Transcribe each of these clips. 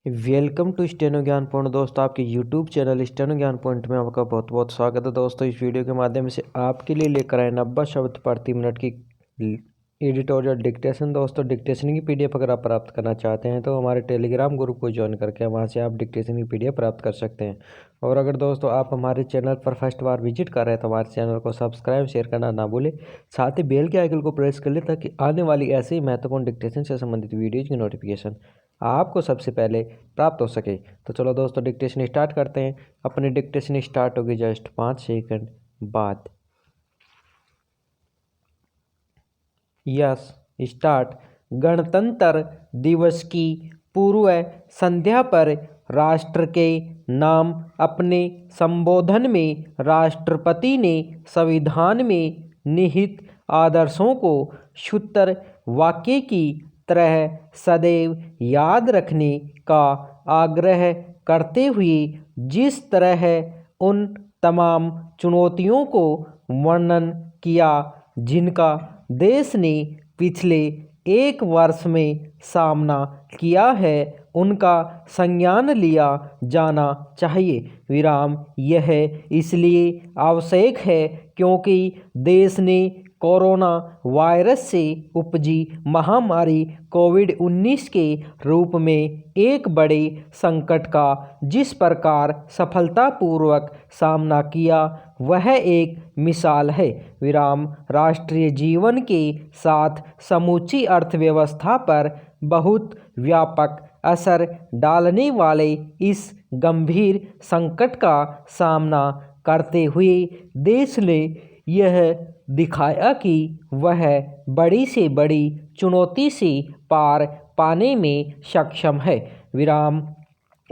Welcome to steno ज्ञान point. दोस्तों, आपके यूट्यूब चैनल स्टेनो ज्ञान पॉइंट में आपका बहुत बहुत स्वागत है। दोस्तों, इस वीडियो के माध्यम से आपके लिए लेकर आए 90 शब्द प्रति मिनट की एडिटोरियल डिक्टेशन। दोस्तों, डिक्टेशन की पीडीएफ अगर आप प्राप्त करना चाहते हैं तो हमारे टेलीग्राम ग्रुप को ज्वाइन करके वहां से आप डिक्टेशन की पीडीएफ प्राप्त कर सकते हैं। और अगर दोस्तों आप हमारे चैनल पर फर्स्ट बार विजिट कर रहे हैं तो हमारे चैनल को सब्सक्राइब शेयर करना ना भूलें। साथ ही बेल के आइकन को प्रेस कर ले ताकि आने वाली ऐसे ही महत्वपूर्ण डिक्टेशन से संबंधित वीडियोज की नोटिफिकेशन आपको सबसे पहले प्राप्त हो सके। तो चलो दोस्तों, डिक्टेशन स्टार्ट करते हैं। अपनी डिक्टेशन स्टार्ट होगी जस्ट 5 सेकंड बाद। Yes, start. गणतंत्र दिवस की पूर्व संध्या पर राष्ट्र के नाम अपने संबोधन में राष्ट्रपति ने संविधान में निहित आदर्शों को सूत्र वाक्य की तरह सदैव याद रखने का आग्रह करते हुए जिस तरह उन तमाम चुनौतियों को वर्णन किया जिनका देश ने पिछले एक वर्ष में सामना किया है, उनका संज्ञान लिया जाना चाहिए। विराम। यह इसलिए आवश्यक है क्योंकि देश ने कोरोना वायरस से उपजी महामारी कोविड-19 के रूप में एक बड़े संकट का जिस प्रकार सफलतापूर्वक सामना किया वह एक मिसाल है। विराम। राष्ट्रीय जीवन के साथ समूची अर्थव्यवस्था पर बहुत व्यापक असर डालने वाले इस गंभीर संकट का सामना करते हुए देश ने यह दिखाया कि वह बड़ी से बड़ी चुनौती से पार पाने में सक्षम है। विराम।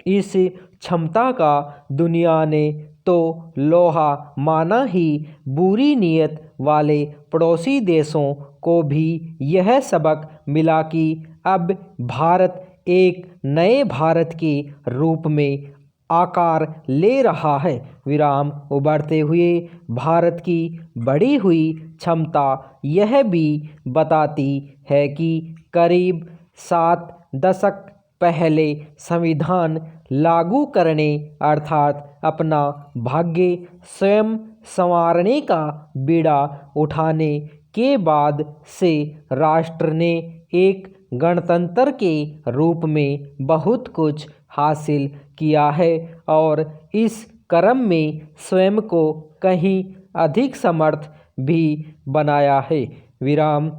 इस क्षमता का दुनिया ने तो लोहा माना ही बुरी नीयत वाले पड़ोसी देशों को भी यह सबक मिला कि अब भारत एक नए भारत के रूप में आकार ले रहा है। विराम। उभरते हुए भारत की बढ़ी हुई क्षमता यह भी बताती है कि करीब 7 दशक पहले संविधान लागू करने अर्थात अपना भाग्य स्वयं संवारने का बीड़ा उठाने के बाद से राष्ट्र ने एक गणतंत्र के रूप में बहुत कुछ हासिल किया है और इस क्रम में स्वयं को कहीं अधिक समर्थ भी बनाया है। विराम।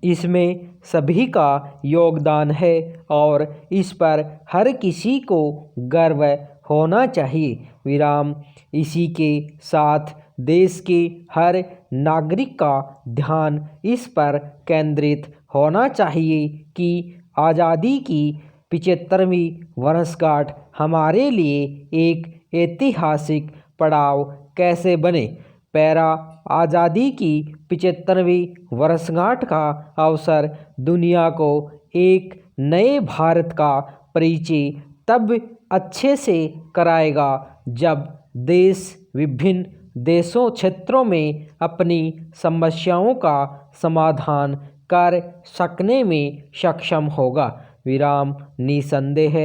इसमें सभी का योगदान है और इस पर हर किसी को गर्व होना चाहिए। विराम। इसी के साथ देश के हर नागरिक का ध्यान इस पर केंद्रित होना चाहिए कि आज़ादी की 75वीं वर्षगांठ हमारे लिए एक ऐतिहासिक पड़ाव कैसे बने। पैरा। आज़ादी की 75वीं वर्षगांठ का अवसर दुनिया को एक नए भारत का परिचय तब अच्छे से कराएगा जब देश विभिन्न देशों क्षेत्रों में अपनी समस्याओं का समाधान कर सकने में सक्षम होगा। विराम। निसंदेह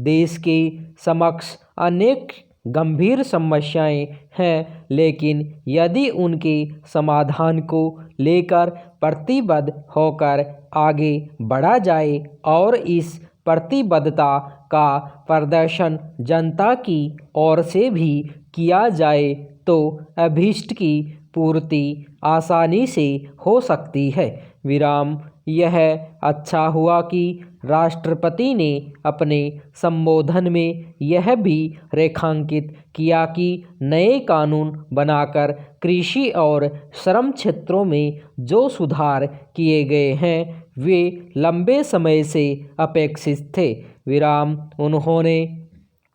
देश के समक्ष अनेक गंभीर समस्याएं हैं, लेकिन यदि उनके समाधान को लेकर प्रतिबद्ध होकर आगे बढ़ा जाए और इस प्रतिबद्धता का प्रदर्शन जनता की ओर से भी किया जाए तो अभीष्ट की पूर्ति आसानी से हो सकती है। विराम। यह अच्छा हुआ कि राष्ट्रपति ने अपने संबोधन में यह भी रेखांकित किया कि नए कानून बनाकर कृषि और श्रम क्षेत्रों में जो सुधार किए गए हैं वे लंबे समय से अपेक्षित थे। विराम। उन्होंने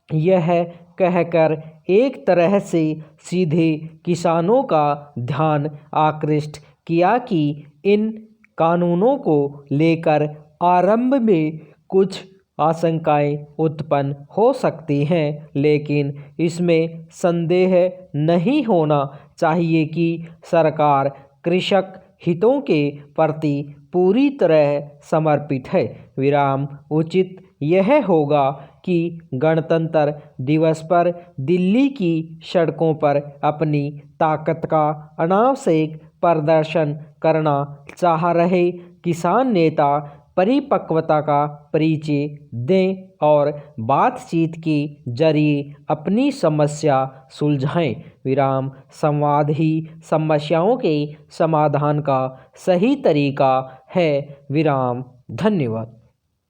यह कहकर एक तरह से सीधे किसानों का ध्यान आकृष्ट किया कि इन कानूनों को लेकर आरंभ में कुछ आशंकाएं उत्पन्न हो सकती हैं, लेकिन इसमें संदेह नहीं होना चाहिए कि सरकार कृषक हितों के प्रति पूरी तरह समर्पित है। विराम। उचित यह होगा कि गणतंत्र दिवस पर दिल्ली की सड़कों पर अपनी ताकत का अनावश्यक प्रदर्शन करना चाह रहे किसान नेता परिपक्वता का परिचय दें और बातचीत के जरिए अपनी समस्या सुलझाएं। विराम। संवाद ही समस्याओं के समाधान का सही तरीका है। विराम। धन्यवाद।